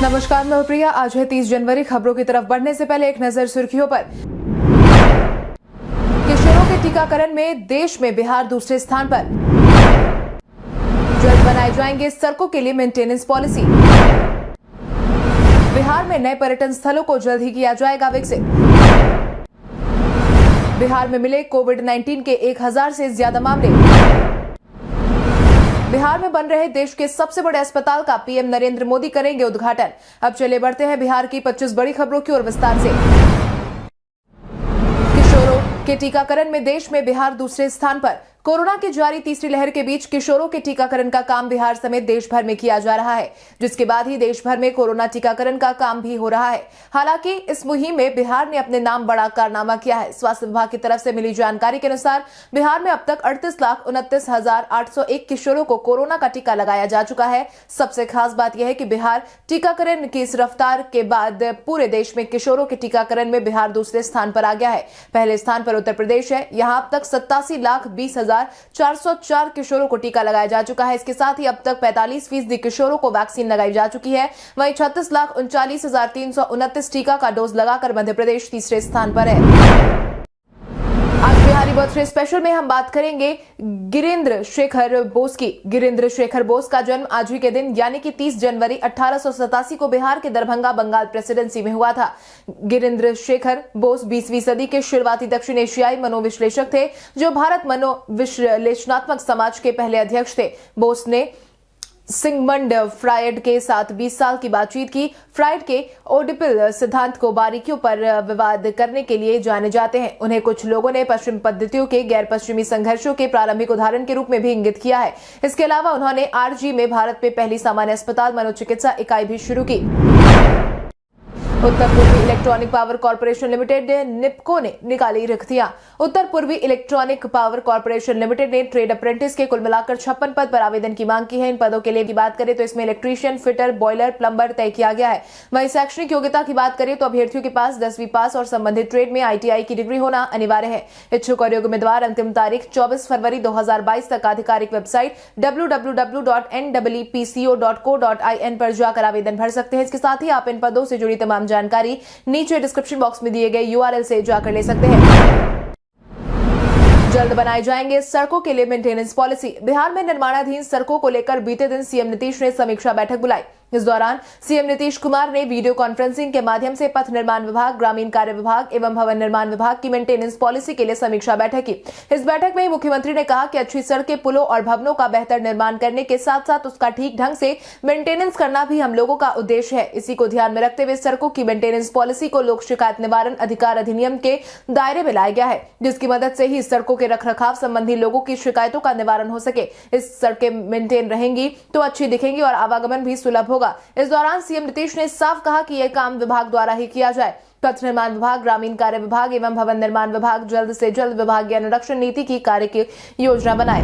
नमस्कार, मैं प्रिया। आज है 30 जनवरी। खबरों की तरफ बढ़ने से पहले एक नजर सुर्खियों पर। किशोरों के टीकाकरण में देश में बिहार दूसरे स्थान पर। जल्द बनाए जाएंगे सड़कों के लिए मेंटेनेंस पॉलिसी। बिहार में नए पर्यटन स्थलों को जल्द ही किया जाएगा विकसित। बिहार में मिले कोविड-19 के 1000 से ज्यादा मामले। बिहार में बन रहे देश के सबसे बड़े अस्पताल का पीएम नरेंद्र मोदी करेंगे उद्घाटन। अब चले बढ़ते हैं बिहार की 25 बड़ी खबरों की ओर विस्तार से। किशोरों के टीकाकरण में देश में बिहार दूसरे स्थान पर। कोरोना की जारी तीसरी लहर के बीच किशोरों के टीकाकरण का काम बिहार समेत देश भर में किया जा रहा है, जिसके बाद ही देश भर में कोरोना टीकाकरण का काम भी हो रहा है। हालांकि इस मुहिम में बिहार ने अपने नाम बड़ा कारनामा किया है। स्वास्थ्य विभाग की तरफ से मिली जानकारी के अनुसार बिहार में अब तक 38,29,801 किशोरों को कोरोना का टीका लगाया जा चुका है। सबसे खास बात यह है कि बिहार टीकाकरण की इस रफ्तार के बाद पूरे देश में किशोरों के टीकाकरण में बिहार दूसरे स्थान पर आ गया है। पहले स्थान पर उत्तर प्रदेश है। यहाँ अब तक 87,20,404 किशोरों को टीका लगाया जा चुका है। इसके साथ ही अब तक 45% किशोरों को वैक्सीन लगाई जा चुकी है। वहीं 36,39,329 टीका का डोज लगाकर मध्य प्रदेश तीसरे स्थान पर है। आज बिहारी बर्थडे स्पेशल में हम बात करेंगे गिरीन्द्र शेखर बोस की। गिरीन्द्र शेखर बोस का जन्म आज ही के दिन यानी कि 30 जनवरी 1887 को बिहार के दरभंगा बंगाल प्रेसिडेंसी में हुआ था। गिरीन्द्र शेखर बोस 20वीं सदी के शुरुआती दक्षिण एशियाई मनोविश्लेषक थे, जो भारत मनोविश्लेषणात्मक समाज के पहले अध्यक्ष थे। बोस ने सिगमंड फ्रायड के साथ 20 साल की बातचीत की। फ्रायड के ओडिपल सिद्धांत को बारीकियों पर विवाद करने के लिए जाने जाते हैं। उन्हें कुछ लोगों ने पश्चिम पद्धतियों के गैर पश्चिमी संघर्षों के प्रारंभिक उदाहरण के रूप में भी इंगित किया है। इसके अलावा उन्होंने आरजी में भारत में पहली सामान्य अस्पताल मनोचिकित्सा इकाई भी शुरू की। उत्तर पूर्वी electronic power corporation limited NEEPCO ने निकाली रिक्तियां। उत्तर पूर्वी इलेक्ट्रॉनिक पावर कॉर्पोरेशन लिमिटेड ने ट्रेड अप्रेंटिस के कुल मिलाकर 56 पद पर आवेदन की मांग की है। इन पदों के लिए की बात करें तो इसमें इलेक्ट्रीशियन, फिटर, बॉयलर, प्लम्बर तय किया गया है। वहीं शैक्षणिक योग्यता की बात करें तो अभ्यर्थियों के पास 10वीं पास और संबंधित ट्रेड में आईटीआई की डिग्री होना अनिवार्य है। इच्छुक और योग्य उम्मीदवार अंतिम तारीख 24 फरवरी 2022 तक आधिकारिक वेबसाइट www.nwpco.co.in पर जाकर आवेदन भर सकते हैं। इसके साथ ही आप इन पदों से जुड़ी तमाम जानकारी नीचे डिस्क्रिप्शन बॉक्स में दिए गए यूआरएल से जाकर ले सकते हैं। जल्द बनाए जाएंगे सड़कों के लिए मेंटेनेंस पॉलिसी। बिहार में निर्माणाधीन सड़कों को लेकर बीते दिन सीएम नीतीश ने समीक्षा बैठक बुलाई। इस दौरान सीएम नीतीश कुमार ने वीडियो कॉन्फ्रेंसिंग के माध्यम से पथ निर्माण विभाग, ग्रामीण कार्य विभाग एवं भवन निर्माण विभाग की मेंटेनेंस पॉलिसी के लिए समीक्षा बैठक की। इस बैठक में मुख्यमंत्री ने कहा कि अच्छी सड़कें, पुलों और भवनों का बेहतर निर्माण करने के साथ साथ उसका ठीक ढंग से मेंटेनेंस करना भी हम लोगों का उद्देश्य है। इसी को ध्यान में रखते हुए सड़कों की मेंटेनेंस पॉलिसी को लोक शिकायत निवारण अधिकार अधिनियम के दायरे में लाया गया है, जिसकी मदद से ही सड़कों के रखरखाव संबंधी लोगों की शिकायतों का निवारण हो सके। इस सड़कें मेंटेन रहेंगी तो अच्छी दिखेंगी और आवागमन भी सुलभ होगा। इस दौरान सीएम नीतीश ने साफ कहा कि यह काम विभाग द्वारा ही किया जाए। पथ निर्माण विभाग, ग्रामीण कार्य विभाग एवं भवन निर्माण विभाग जल्द से जल्द विभागीय अनुरक्षण नीति की कार्य की योजना बनाए।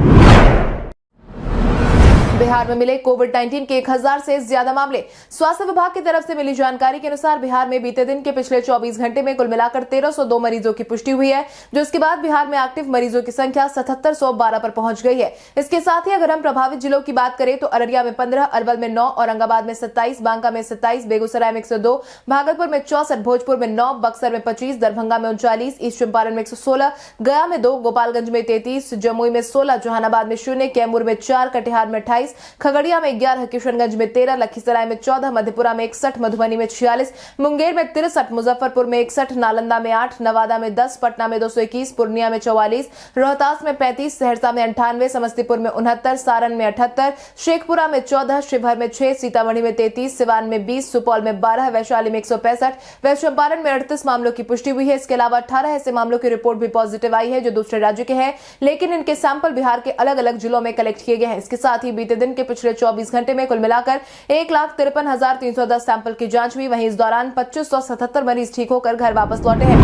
बिहार में मिले कोविड-19 के 1000 से ज्यादा मामले। स्वास्थ्य विभाग की तरफ से मिली जानकारी के अनुसार बिहार में बीते दिन के पिछले 24 घंटे में कुल मिलाकर 1302 मरीजों की पुष्टि हुई है, जो इसके बाद बिहार में एक्टिव मरीजों की संख्या 7712 पर पहुंच गई है। इसके साथ ही अगर हम प्रभावित जिलों की बात करें तो अररिया में 15, अरवल में 9, औरंगाबाद में 27, बांका में 27, बेगूसराय में 102, भागलपुर में 64, भोजपुर में 9, बक्सर में 25, दरभंगा में 39, ईस्ट चंपारण में 116, गया में 2, गोपालगंज में 33, जमुई में 16, जहानाबाद में 0, कैमूर में 4, कटिहार में 28, खगड़िया में 11, किशनगंज में 13, लखीसराय में 14, मधेपुरा में 61, मधुबनी में 46, मुंगेर में 63, मुजफ्फरपुर में 61, नालंदा में 8, नवादा में 10, पटना में 221, पूर्णिया में 44, रोहतास में 35, सहरसा में 98, समस्तीपुर में 69, सारण में 78, शेखपुरा में 14, शिवहर में 6, सीतामढ़ी में 33, सिवान में 20, सुपौल में 12, वैशाली में 165, वेस्ट चंपारण में 38 मामलों की पुष्टि हुई है। इसके अलावा 18 ऐसे मामलों की रिपोर्ट भी पॉजिटिव आई है जो दूसरे राज्य के हैं, लेकिन इनके सैंपल बिहार के अलग अलग जिलों में कलेक्ट किए गए हैं। इसके साथ ही बीते दिन के पिछले 24 घंटे में कुल मिलाकर 1,53,310 सैंपल की जांच हुई। वहीं इस दौरान 2577 मरीज ठीक होकर घर वापस लौटे हैं।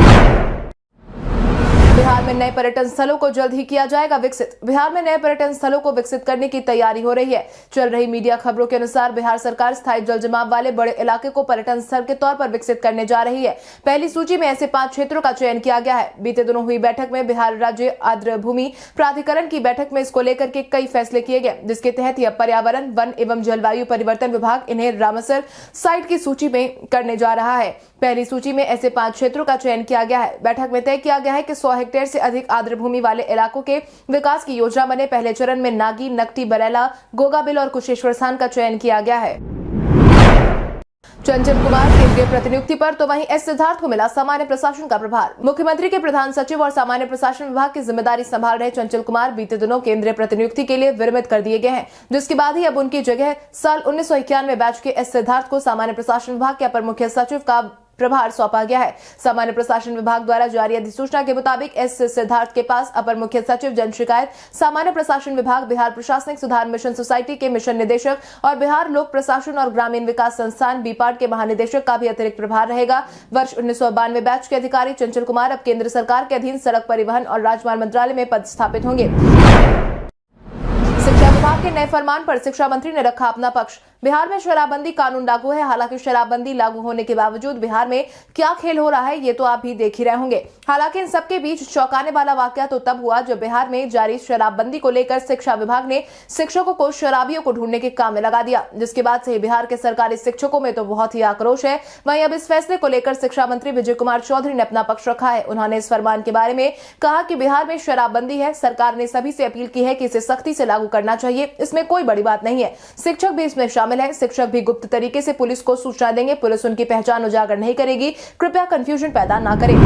बिहार में नए पर्यटन स्थलों को जल्द ही किया जाएगा विकसित। बिहार में नए पर्यटन स्थलों को विकसित करने की तैयारी हो रही है। चल रही मीडिया खबरों के अनुसार बिहार सरकार स्थायी जल जमाव वाले बड़े इलाके को पर्यटन स्थल के तौर पर विकसित करने जा रही है। पहली सूची में ऐसे 5 क्षेत्रों का चयन किया गया है। बीते दिनों हुई बैठक में बिहार राज्य आर्द्र भूमि प्राधिकरण की बैठक में इसको लेकर के कई फैसले किए गए, जिसके तहत यह पर्यावरण, वन एवं जलवायु परिवर्तन विभाग इन्हें रामसर साइट की सूची में करने जा रहा है। पहली सूची में ऐसे 5 क्षेत्रों का चयन किया गया है। बैठक में तय किया गया है कि 100 हेक्टेयर से अधिक आर्द्र भूमि वाले इलाकों के विकास की योजना बने। पहले चरण में नागी, नकटी, बरेला, गोगाबिल और कुशेश्वर स्थान का चयन किया गया है। चंचल कुमार केंद्रीय प्रतिनियुक्ति पर तो वहीं एस सिद्धार्थ को मिला सामान्य प्रशासन का प्रभार। मुख्यमंत्री के प्रधान सचिव और सामान्य प्रशासन विभाग की जिम्मेदारी संभाल रहे चंचल कुमार बीते दिनों केंद्रीय प्रतिनियुक्ति के लिए विरमित कर दिए गए हैं, जिसके बाद ही अब उनकी जगह साल 1991 बैच के एस सिद्धार्थ को सामान्य प्रशासन विभाग के अपर मुख्य सचिव का प्रभार सौंपा गया है। सामान्य प्रशासन विभाग द्वारा जारी अधिसूचना के मुताबिक एस सिद्धार्थ के पास अपर मुख्य सचिव जन शिकायत, सामान्य प्रशासन विभाग, बिहार प्रशासनिक सुधार मिशन सोसाइटी के मिशन निदेशक और बिहार लोक प्रशासन और ग्रामीण विकास संस्थान बीपार्ट के महानिदेशक का भी अतिरिक्त प्रभार रहेगा। वर्ष 1992 बैच के अधिकारी चंचल कुमार अब केंद्र सरकार के अधीन सड़क परिवहन और राजमार्ग मंत्रालय में पदस्थापित होंगे। शिक्षा विभाग के नए फरमान पर शिक्षा मंत्री ने रखा अपना पक्ष। बिहार में शराबबंदी कानून लागू है। हालांकि शराबबंदी लागू होने के बावजूद बिहार में क्या खेल हो रहा है ये तो आप भी देख ही रहे होंगे। हालांकि इन सबके बीच चौंकाने वाला वाकया तो तब हुआ जब बिहार में जारी शराबबंदी को लेकर शिक्षा विभाग ने शिक्षकों को शराबियों को ढूंढने के काम में लगा दिया, जिसके बाद से बिहार के सरकारी शिक्षकों में तो बहुत ही आक्रोश है। वहीं अब इस फैसले को लेकर शिक्षा मंत्री विजय कुमार चौधरी ने अपना पक्ष रखा है। उन्होंने इस फरमान के बारे में कहा कि बिहार में शराबबंदी है, सरकार ने सभी से अपील की है कि इसे सख्ती से लागू करना चाहिए, इसमें कोई बड़ी बात नहीं है। शिक्षक भी इसमें शामिल है। शिक्षक भी गुप्त तरीके से पुलिस को सूचना देंगे। पुलिस उनकी पहचान उजागर नहीं करेगी। कृपया कंफ्यूजन पैदा ना करें।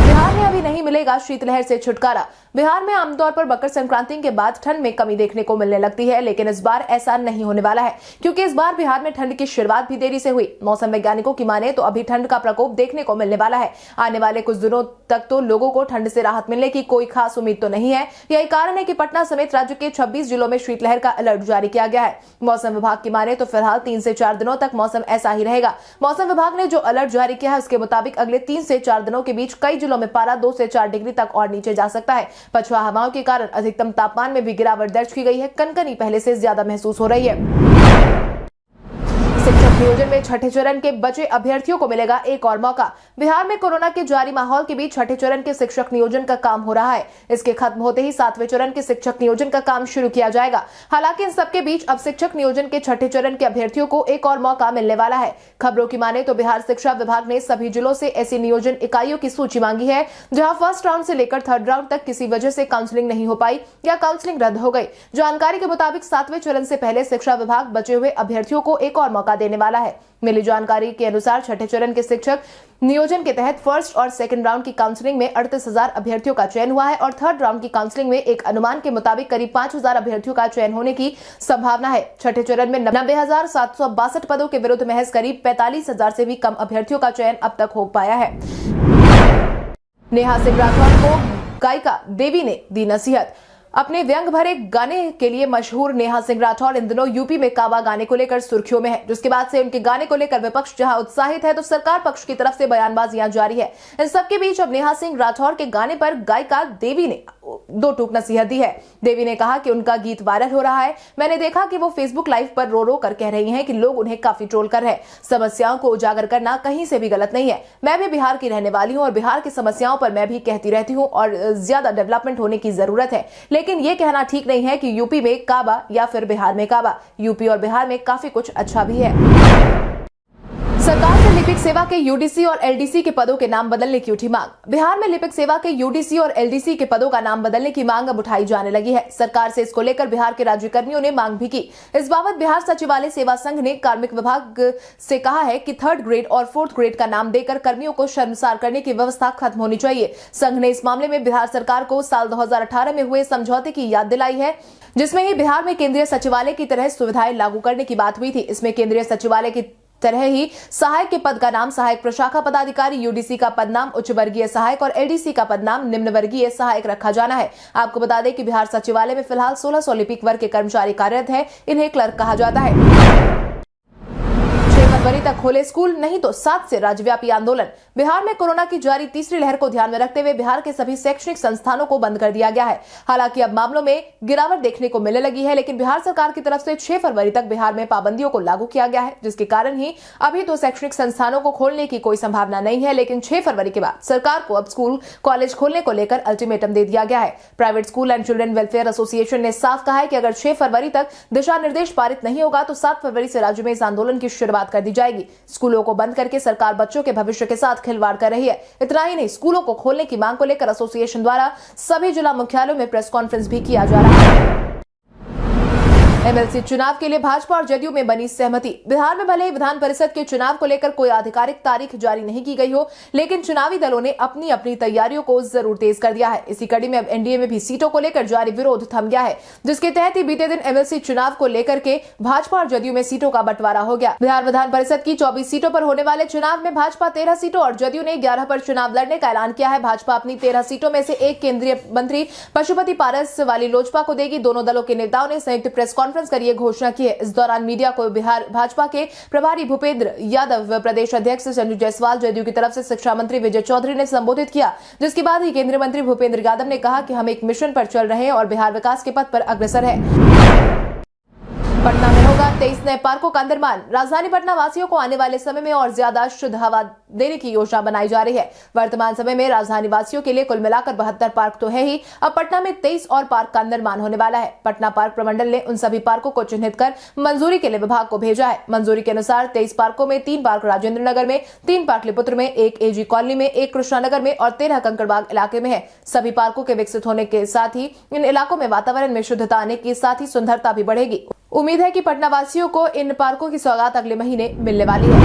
बिहार में अभी नहीं मिलेगा शीतलहर से छुटकारा। बिहार में आमतौर पर मकर संक्रांति के बाद ठंड में कमी देखने को मिलने लगती है, लेकिन इस बार ऐसा नहीं होने वाला है, क्योंकि इस बार बिहार में ठंड की शुरुआत भी देरी से हुई। मौसम वैज्ञानिकों की माने तो अभी ठंड का प्रकोप देखने को मिलने वाला है। आने वाले कुछ दिनों तक तो लोगों को ठंड से राहत मिलने की कोई खास उम्मीद तो नहीं है। यही कारण है कि पटना समेत राज्य के 26 जिलों में शीतलहर का अलर्ट जारी किया गया है। मौसम विभाग की माने तो फिलहाल 3 से 4 दिनों तक मौसम ऐसा ही रहेगा। मौसम विभाग ने जो अलर्ट जारी किया है उसके मुताबिक अगले 3 से 4 दिनों के बीच कई जिलों में पारा 2 से 4 डिग्री तक और नीचे जा सकता है। पछुआ हवाओं के कारण अधिकतम तापमान में भी गिरावट दर्ज की गई है। कनकनी पहले से ज्यादा महसूस हो रही है। शिक्षक नियोजन में छठे चरण के बचे अभ्यर्थियों को मिलेगा एक और मौका। बिहार में कोरोना के जारी माहौल के बीच छठे चरण के शिक्षक नियोजन का काम हो रहा है। इसके खत्म होते ही 7वें चरण के शिक्षक नियोजन का काम शुरू किया जाएगा। हालांकि इन सबके बीच अब शिक्षक नियोजन के छठे चरण के अभ्यर्थियों को एक और मौका मिलने वाला है। खबरों की माने तो बिहार शिक्षा विभाग ने सभी जिलों से ऐसी नियोजन इकाइयों की सूची मांगी है जहां फर्स्ट राउंड से लेकर 3rd राउंड तक किसी वजह से काउंसलिंग नहीं हो पाई या काउंसलिंग रद्द हो गई। जानकारी के मुताबिक 7वें चरण से पहले शिक्षा विभाग बचे हुए अभ्यर्थियों को एक और मौका देने वाला है। मिली जानकारी के अनुसार छठे चरण के शिक्षक नियोजन के तहत 1st और 2nd राउंड की काउंसलिंग में 38,000 अभ्यर्थियों का चयन हुआ है और 3rd राउंड की काउंसलिंग में एक अनुमान के मुताबिक करीब 5,000 अभ्यर्थियों का चयन होने की संभावना है। छठे चरण में 90,762 पदों के विरुद्ध महज करीब 45,000 से भी कम अभ्यर्थियों का चयन अब तक हो पाया है। नेहा सिंह राठौर को गायिका देवी ने दी नसीहत। अपने व्यंग भरे गाने के लिए मशहूर नेहा सिंह राठौर इन दिनों यूपी में काबा गाने को लेकर सुर्खियों में है, जिसके बाद से उनके गाने को लेकर विपक्ष जहां उत्साहित है तो सरकार पक्ष की तरफ से बयानबाजियां जारी है। इन सबके बीच अब नेहा सिंह राठौर के गाने पर गायिका देवी ने 2 टूक नसीहत दी है। देवी ने कहा कि उनका गीत वायरल हो रहा है। मैंने देखा कि वो फेसबुक लाइव पर रो रो कर कह रही हैं कि लोग उन्हें काफी ट्रोल कर रहे हैं। समस्याओं को उजागर करना कहीं से भी गलत नहीं है। मैं भी बिहार की रहने वाली हूं और बिहार की समस्याओं पर मैं भी कहती रहती हूं और ज्यादा डेवलपमेंट होने की जरूरत है, लेकिन ये कहना ठीक नहीं है कि यूपी में काबा या फिर बिहार में काबा। यूपी और बिहार में काफी कुछ अच्छा भी है। सरकार से लिपिक सेवा के यूडीसी और एलडीसी के पदों के नाम बदलने की उठी मांग। बिहार में लिपिक सेवा के यूडीसी और एलडीसी के पदों का नाम बदलने की मांग अब उठाई जाने लगी है। सरकार से इसको लेकर बिहार के राज्यकर्मियों ने मांग भी की। इस बाबत बिहार सचिवालय सेवा संघ ने कार्मिक विभाग से कहा है कि 3rd ग्रेड और 4th ग्रेड का नाम देकर कर्मियों को शर्मसार करने की व्यवस्था खत्म होनी चाहिए। संघ ने इस मामले में बिहार सरकार को साल 2018 में हुए समझौते की याद दिलाई है, जिसमें ही बिहार में केंद्रीय सचिवालय की तरह सुविधाएं लागू करने की बात हुई थी। इसमें केंद्रीय सचिवालय की तरह ही सहायक के पद का नाम सहायक प्रशाखा पदाधिकारी, यूडीसी का पद नाम उच्च वर्गीय सहायक और एलडीसी का पद नाम निम्न वर्गीय सहायक रखा जाना है। आपको बता दें कि बिहार सचिवालय में फिलहाल 1600 लिपिक वर्ग के कर्मचारी कार्यरत हैं। इन्हें क्लर्क कहा जाता है। 6 फरवरी तक खोले स्कूल, नहीं तो 7 से राज्यव्यापी आंदोलन। बिहार में कोरोना की जारी तीसरी लहर को ध्यान में रखते हुए बिहार के सभी शैक्षणिक संस्थानों को बंद कर दिया गया है। हालांकि अब मामलों में गिरावट देखने को मिलने लगी है, लेकिन बिहार सरकार की तरफ से 6 फरवरी तक बिहार में पाबंदियों को लागू किया गया है, जिसके कारण ही अभी तो शैक्षणिक संस्थानों को खोलने की कोई संभावना नहीं है। लेकिन 6 फरवरी के बाद सरकार को अब स्कूल कॉलेज खोलने को लेकर अल्टीमेटम दे दिया गया है। Private school and children welfare association ने साफ कहा है कि अगर 6 फरवरी तक दिशा निर्देश पारित नहीं होगा तो 7 फरवरी से राज्य में इस आंदोलन की शुरुआत कर दी जाएगी। स्कूलों को बंद करके सरकार बच्चों के भविष्य के साथ खिलवाड़ कर रही है। इतना ही नहीं, स्कूलों को खोलने की मांग को लेकर एसोसिएशन द्वारा सभी जिला मुख्यालयों में प्रेस कॉन्फ्रेंस भी किया जा रहा है। एमएलसी चुनाव के लिए भाजपा और जदयू में बनी सहमति। बिहार में भले ही विधान परिषद के चुनाव को लेकर कोई आधिकारिक तारीख जारी नहीं की गई हो, लेकिन चुनावी दलों ने अपनी अपनी तैयारियों को जरूर तेज कर दिया है। इसी कड़ी में अब एनडीए में भी सीटों को लेकर जारी विरोध थम गया है, जिसके तहत ही बीते दिन एमएलसी चुनाव को लेकर के भाजपा और जदयू में सीटों का बंटवारा हो गया। बिहार विधान परिषद की 24 सीटों पर होने वाले चुनाव में भाजपा 13 सीटों और जदयू ने 11 पर चुनाव लड़ने का ऐलान किया है। भाजपा अपनी 13 सीटों में से एक केंद्रीय मंत्री पशुपति पारस वाली लोजपा को देगी। दोनों दलों के नेताओं ने संयुक्त प्रेस कॉन्फ्रेंस कर घोषणा की है। इस दौरान मीडिया को बिहार भाजपा के प्रभारी भूपेंद्र यादव, प्रदेश अध्यक्ष संजू जायसवाल, जदयू की तरफ से शिक्षा मंत्री विजय चौधरी ने संबोधित किया, जिसके बाद ही केंद्रीय मंत्री भूपेंद्र यादव ने कहा कि हम एक मिशन पर चल रहे हैं और बिहार विकास के पथ पर अग्रसर है। पटना में होगा 23 नए पार्कों का निर्माण। राजधानी पटना वासियों को आने वाले समय में और ज्यादा शुद्ध हवा देने की योजना बनाई जा रही है। वर्तमान समय में राजधानी वासियों के लिए कुल मिलाकर 72 पार्क तो है ही, अब पटना में 23 और पार्क का निर्माण होने वाला है। पटना पार्क प्रमंडल ने उन सभी पार्कों को चिन्हित कर मंजूरी के लिए विभाग को भेजा है। मंजूरी के अनुसार 23 पार्कों में 3 पार्क राजेंद्र नगर में, 3 पाटलिपुत्र में, 1 एजी कॉलोनी में, 1 कृष्णानगर में और 13 कंकड़बाग इलाके में है। सभी पार्कों के विकसित होने के साथ ही इन इलाकों में वातावरण में शुद्धता आने के साथ ही सुंदरता भी बढ़ेगी। उम्मीद है कि पटना वासियों को इन पार्कों की सौगात अगले महीने मिलने वाली है।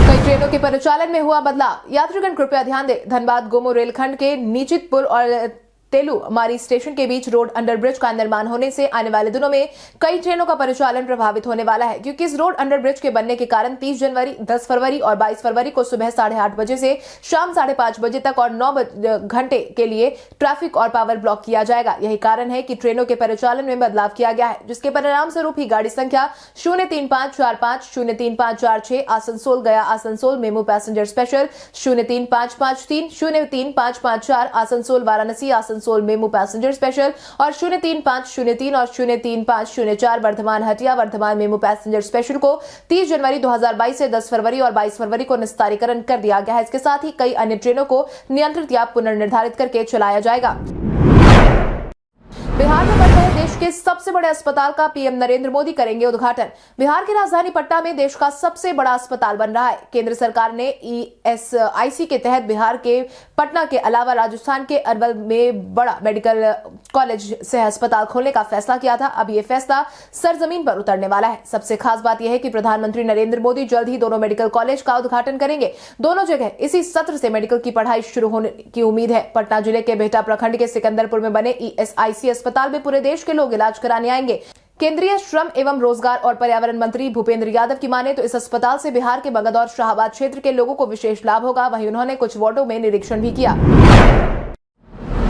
कई ट्रेनों के परिचालन में हुआ बदलाव। यात्रीगण कृपया ध्यान दें, धनबाद गोमो रेलखंड के नीचितपुर और तेलू मारी स्टेशन के बीच रोड अंडरब्रिज का निर्माण होने से आने वाले दिनों में कई ट्रेनों का परिचालन प्रभावित होने वाला है, क्योंकि इस रोड अंडरब्रिज के बनने के कारण 30 जनवरी, 10 फरवरी और 22 फरवरी को सुबह 8:30 बजे से शाम 5:30 बजे तक और 9 घंटे के लिए ट्रैफिक और पावर ब्लॉक किया जाएगा। यही कारण है कि ट्रेनों के परिचालन में बदलाव किया गया है, जिसके परिणाम स्वरूप ही गाड़ी संख्या 03545, 03546 Asansol Gaya Asansol MEMU passenger special, 03553, 03554 Asansol Varanasi Asansol MEMU passenger special और 03503 और 03504 Bardhaman Hatia Bardhaman MEMU passenger special को 30 जनवरी 2022 से 10 फरवरी और 22 फरवरी को निस्तारीकरण कर दिया गया है। इसके साथ ही कई अन्य ट्रेनों को नियंत्रित या पुनर्निर्धारित करके चलाया जाएगा। बिहार में बन रहे देश के सबसे बड़े अस्पताल का पीएम नरेंद्र मोदी करेंगे उद्घाटन। बिहार की राजधानी पटना में देश का सबसे बड़ा अस्पताल बन रहा है। केंद्र सरकार ने ईएसआईसी के तहत बिहार के पटना के अलावा राजस्थान के अरवल में बड़ा मेडिकल कॉलेज सह अस्पताल खोलने का फैसला किया था। अब ये फैसला सरजमीन पर उतरने वाला है। सबसे खास बात यह है कि प्रधानमंत्री नरेंद्र मोदी जल्द ही दोनों मेडिकल कॉलेज का उद्घाटन करेंगे। दोनों जगह इसी सत्र से मेडिकल की पढ़ाई शुरू होने की उम्मीद है। पटना जिले के बिहटा प्रखंड के सिकंदरपुर में बने ईएसआईसी अस्पताल में पूरे देश के लोग इलाज कराने आएंगे। केंद्रीय श्रम एवं रोजगार और पर्यावरण मंत्री भूपेंद्र यादव की माने तो इस अस्पताल से बिहार के मगध और शाहबाद क्षेत्र के लोगों को विशेष लाभ होगा। वहीं उन्होंने कुछ वार्डों में निरीक्षण भी किया।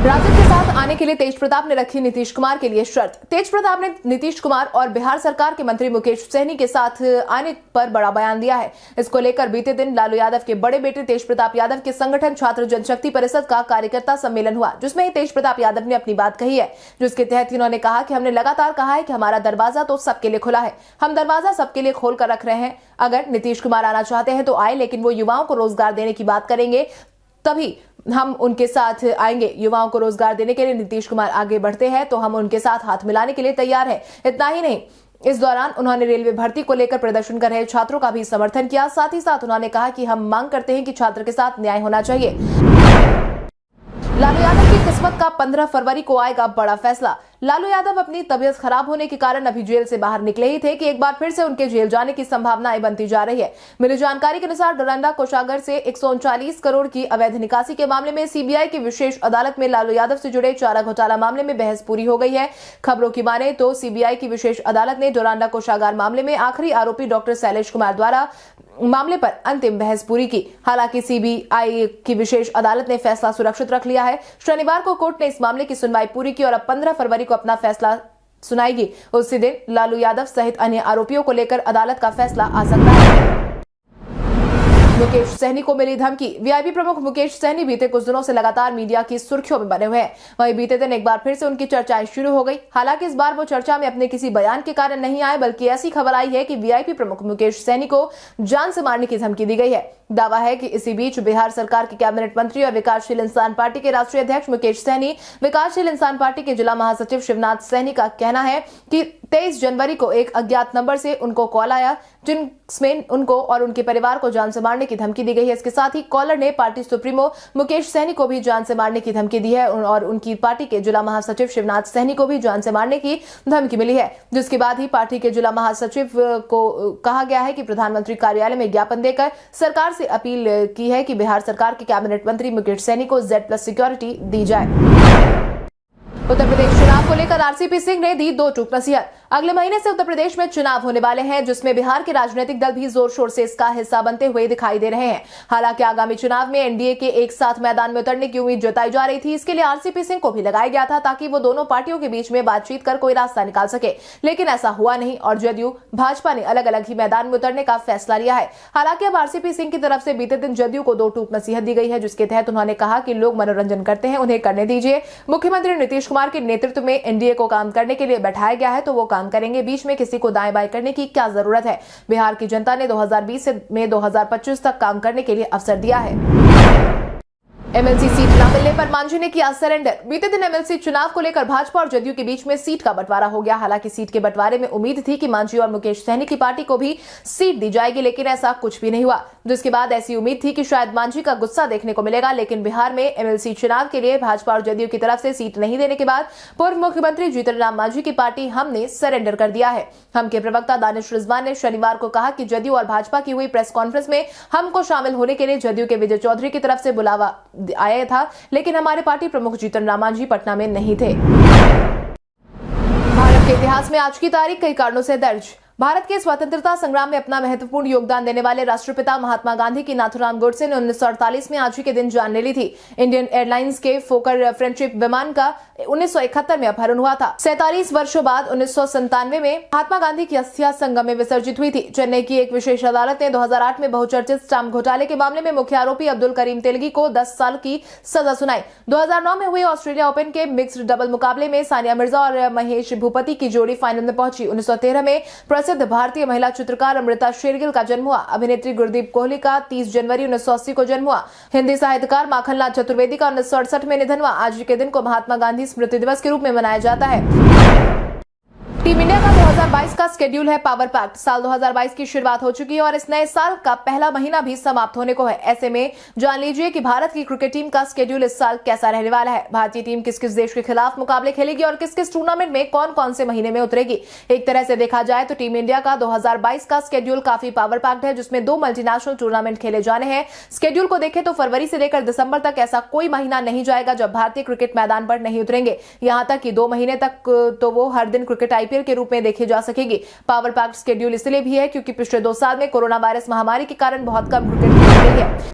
राजद के साथ आने के लिए तेज प्रताप ने रखी नीतीश कुमार के लिए शर्त। तेज प्रताप ने नीतीश कुमार और बिहार सरकार के मंत्री मुकेश सहनी के साथ आने पर बड़ा बयान दिया है। इसको लेकर बीते दिन लालू यादव के बड़े बेटे तेज प्रताप यादव के संगठन छात्र जनशक्ति परिषद का कार्यकर्ता सम्मेलन हुआ, जिसमें तेज प्रताप यादव ने अपनी बात कही है, जिसके तहत इन्होंने कहा कि हमने लगातार कहा है कि हमारा दरवाजा तो सबके लिए खुला है, हम दरवाजा सबके लिए खोल कर रख रहे हैं। अगर नीतीश कुमार आना चाहते हैं तो आए, लेकिन वो युवाओं को रोजगार देने की बात करेंगे तभी हम उनके साथ आएंगे। युवाओं को रोजगार देने के लिए नीतीश कुमार आगे बढ़ते हैं तो हम उनके साथ हाथ मिलाने के लिए तैयार हैं। इतना ही नहीं, इस दौरान उन्होंने रेलवे भर्ती को लेकर प्रदर्शन कर रहे छात्रों का भी समर्थन किया। साथ ही साथ उन्होंने कहा कि हम मांग करते हैं कि छात्र के साथ न्याय होना चाहिए। लालू यादव की किस्मत का 15 फरवरी को आएगा बड़ा फैसला। लालू यादव अपनी तबीयत खराब होने के कारण अभी जेल से बाहर निकले ही थे कि एक बार फिर से उनके जेल जाने की संभावनाएं बनती जा रही है। मिली जानकारी के अनुसार डोरंडा कोषागार से 139 करोड़ की अवैध निकासी के मामले में सीबीआई की विशेष अदालत में लालू यादव से जुड़े चारा घोटाला मामले में बहस पूरी हो गई है। खबरों की माने तो सीबीआई की विशेष अदालत ने डोरंडा कोषागार मामले में आखिरी आरोपी डॉक्टर शैलेश कुमार द्वारा मामले पर अंतिम बहस पूरी की। हालांकि सीबीआई की विशेष अदालत ने फैसला सुरक्षित रख लिया है। शनिवार को कोर्ट ने इस मामले की सुनवाई पूरी की और अब 15 फरवरी को अपना फैसला सुनाएगी, उसी दिन लालू यादव सहित अन्य आरोपियों को लेकर अदालत का फैसला आ सकता है। मुकेश सहनी को मिली धमकी। वीआईपी प्रमुख मुकेश सहनी बीते कुछ दिनों से लगातार मीडिया की सुर्खियों में बने हुए हैं। वहीं बीते दिन एक बार फिर से उनकी चर्चाएं शुरू हो गई। हालांकि इस बार वो चर्चा में अपने किसी बयान के कारण नहीं आए, बल्कि ऐसी खबर आई है कि वीआईपी प्रमुख मुकेश सहनी को जान से मारने की धमकी दी गई है। दावा है कि इसी बीच बिहार सरकार के कैबिनेट मंत्री और विकासशील इंसान पार्टी के राष्ट्रीय अध्यक्ष मुकेश सहनी, विकासशील इंसान पार्टी के जिला महासचिव शिवनाथ सहनी का कहना है कि 23 जनवरी को एक अज्ञात नंबर से उनको कॉल आया, जिसमें उनको और उनके परिवार को जान से मारने की धमकी दी गई है। इसके साथ ही कॉलर ने पार्टी सुप्रीमो मुकेश सहनी को भी जान से मारने की धमकी दी है और उनकी पार्टी के जिला महासचिव शिवनाथ सहनी को भी जान से मारने की धमकी मिली है। जिसके बाद ही पार्टी के जिला महासचिव को कहा गया है कि प्रधानमंत्री कार्यालय में ज्ञापन देकर सरकार से अपील की है कि बिहार सरकार के कैबिनेट मंत्री मुकेश सहनी को Z+ सिक्योरिटी दी जाए। उत्तर प्रदेश चुनाव को लेकर आरसीपी सिंह ने दी 2 टूक नसीहत। अगले महीने से उत्तर प्रदेश में चुनाव होने वाले हैं, जिसमें बिहार के राजनीतिक दल भी जोर शोर से इसका हिस्सा बनते हुए दिखाई दे रहे हैं। हालांकि आगामी चुनाव में एनडीए के एक साथ मैदान में उतरने की उम्मीद जताई जा रही थी। इसके लिए आरसीपी सिंह को भी लगाया गया था ताकि वो दोनों पार्टियों के बीच में बातचीत कर कोई रास्ता निकाल सके, लेकिन ऐसा हुआ नहीं और जदयू भाजपा ने अलग अलग ही मैदान में उतरने का फैसला लिया है। हालांकि अब आरसीपी सिंह की तरफ से बीते दिन जदयू को 2 टूक नसीहत दी गई है, जिसके तहत उन्होंने कहा कि लोग मनोरंजन करते हैं, उन्हें करने दीजिए। मुख्यमंत्री नीतीश कुमार के नेतृत्व में एनडीए को काम करने के लिए बैठाया गया है तो वो काम करेंगे, बीच में किसी को दाएं बाएं करने की क्या जरूरत है। बिहार की जनता ने 2020 में 2025 तक काम करने के लिए अवसर दिया है। एमएलसी सीट न मिलने पर मांझी ने किया सरेंडर। बीते दिन एमएलसी चुनाव को लेकर भाजपा और जदयू के बीच में सीट का बंटवारा हो गया। हालांकि सीट के बंटवारे में उम्मीद थी कि मांझी और मुकेश सहनी की पार्टी को भी सीट दी जाएगी, लेकिन ऐसा कुछ भी नहीं हुआ। जिसके बाद ऐसी उम्मीद थी कि शायद मांझी का गुस्सा देखने को मिलेगा, लेकिन बिहार में एमएलसी चुनाव के लिए भाजपा और जदयू की तरफ से सीट नहीं देने के बाद पूर्व मुख्यमंत्री जीतन राम मांझी की पार्टी हम ने सरेंडर कर दिया है। हम के प्रवक्ता दानिश रिजवान ने शनिवार को कहा कि जदयू और भाजपा की हुई प्रेस कॉन्फ्रेंस में हमको शामिल होने के लिए जदयू के विजय चौधरी की तरफ से बुलावा आया था, लेकिन हमारे पार्टी प्रमुख जीतन राम मांझी पटना में नहीं थे। भारत के इतिहास में आज की तारीख कई कारणों से दर्ज। भारत के स्वतंत्रता संग्राम में अपना महत्वपूर्ण योगदान देने वाले राष्ट्रपिता महात्मा गांधी की नाथुराम गोडसे ने 1948 में आज ही के दिन जान ले ली थी। इंडियन एयरलाइंस के फोकर फ्रेंडशिप विमान का 1971 में अपहरण हुआ था। 47 वर्षों बाद 1997 में महात्मा गांधी की अस्थियां संगम में विसर्जित हुई थी। चेन्नई की एक विशेष अदालत ने 2008 में बहुचर्चित स्टाम्प घोटाले के मामले में मुख्य आरोपी अब्दुल करीम तेलगी को 10 साल की सजा सुनाई। 2009 में हुए ऑस्ट्रेलिया ओपन के मिक्स्ड डबल मुकाबले में सानिया मिर्जा और महेश भूपति की जोड़ी फाइनल में पहुंची। 1913 में प्रसिद्ध भारतीय महिला चित्रकार अमृता शेरगिल का जन्म हुआ। अभिनेत्री गुरदीप कोहली का 30 जनवरी 1980 को जन्म हुआ। हिंदी साहित्यकार माखनलाल चतुर्वेदी का 1968 में निधन हुआ। आज के दिन को महात्मा गांधी स्मृति दिवस के रूप में मनाया जाता है। टीम इंडिया का 2022 का शेड्यूल है पावर पैक्ड। साल 2022 की शुरुआत हो चुकी है और इस नए साल का पहला महीना भी समाप्त होने को है। ऐसे में जान लीजिए कि भारत की क्रिकेट टीम का शेड्यूल इस साल कैसा रहने वाला है। भारतीय टीम किस किस देश के खिलाफ मुकाबले खेलेगी और किस किस टूर्नामेंट में कौन कौन से महीने में उतरेगी। एक तरह से देखा जाए तो टीम इंडिया का 2022 का शेड्यूल काफी पावर पैक्ड है, जिसमें 2 मल्टीनेशनल टूर्नामेंट खेले जाने हैं। शेड्यूल को देखें तो फरवरी से लेकर दिसंबर तक ऐसा कोई महीना नहीं जाएगा जब भारतीय क्रिकेट मैदान पर नहीं उतरेंगे। यहाँ तक कि 2 महीने तक तो वो हर दिन क्रिकेट आईपीएल के रूप में देखे जा सकेगी। पावर पैक्ड शेड्यूल इसलिए भी है क्योंकि पिछले 2 साल में कोरोना वायरस महामारी के कारण बहुत कम क्रिकेट खेली गई है।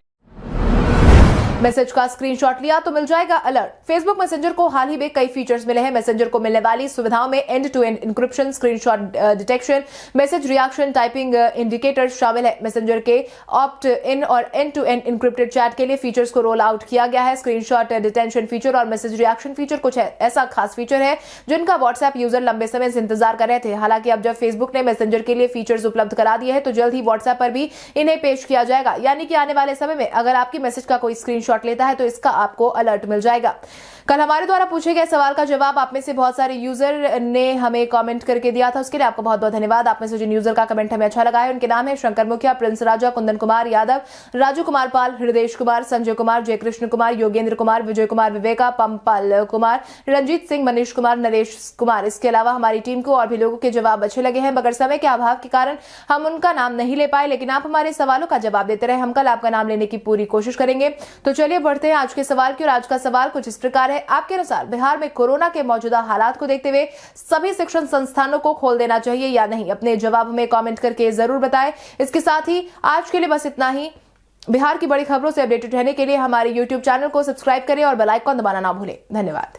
मैसेज का स्क्रीनशॉट लिया तो मिल जाएगा अलर्ट। फेसबुक मैसेंजर को हाल ही में कई फीचर्स मिले हैं। मैसेंजर को मिलने वाली सुविधाओं में end to end encryption, screenshot detection, message reaction, typing indicator शामिल है। मैसेंजर के ऑप्ट इन और end to end encrypted chat के लिए फीचर्स को रोल आउट किया गया है। स्क्रीनशॉट डिटेंशन फीचर और मैसेज रिएक्शन फीचर कुछ ऐसा खास फीचर है जिनका व्हाट्सएप यूजर लंबे समय से इंतजार कर रहे थे। हालांकि अब जब फेसबुक ने मैसेंजर के लिए फीचर्स उपलब्ध करा दिए हैं तो जल्द ही व्हाट्सएप पर भी इन्हें पेश किया जाएगा। यानी कि आने वाले समय में अगर आपकी मैसेज का कोई स्क्रीनशॉट लेता है तो इसका आपको अलर्ट मिल जाएगा। कल हमारे द्वारा पूछे गए सवाल का जवाब आप में से बहुत सारे यूजर ने हमें कमेंट करके दिया था, उसके लिए आपको बहुत बहुत धन्यवाद। आप में से जिन यूजर का कमेंट हमें अच्छा लगा है उनके नाम है शंकर मुखिया, प्रिंस राजा, कुंदन कुमार यादव, राजू कुमार पाल, हृदय कुमार, संजय कुमार, जयकृष्ण कुमार, योगेंद्र कुमार, विजय कुमार, विवेका, पंपाल कुमार, रंजीत सिंह, मनीष कुमार, नरेश कुमार। इसके अलावा हमारी टीम को और भी लोगों के जवाब अच्छे लगे हैं, मगर समय के अभाव के कारण हम उनका नाम नहीं ले पाए, लेकिन आप हमारे सवालों का जवाब देते रहे। हम कल आपका नाम लेने की पूरी कोशिश करेंगे। तो चलिए बढ़ते हैं आज के सवाल की। और आज का सवाल कुछ इस प्रकार है, आपके अनुसार बिहार में कोरोना के मौजूदा हालात को देखते हुए सभी शिक्षण संस्थानों को खोल देना चाहिए या नहीं? अपने जवाब हमें कमेंट करके जरूर बताएं। इसके साथ ही आज के लिए बस इतना ही। बिहार की बड़ी खबरों से अपडेटेड रहने के लिए हमारे YouTube चैनल को सब्सक्राइब करें और बेल आइकन दबाना ना भूलें। धन्यवाद।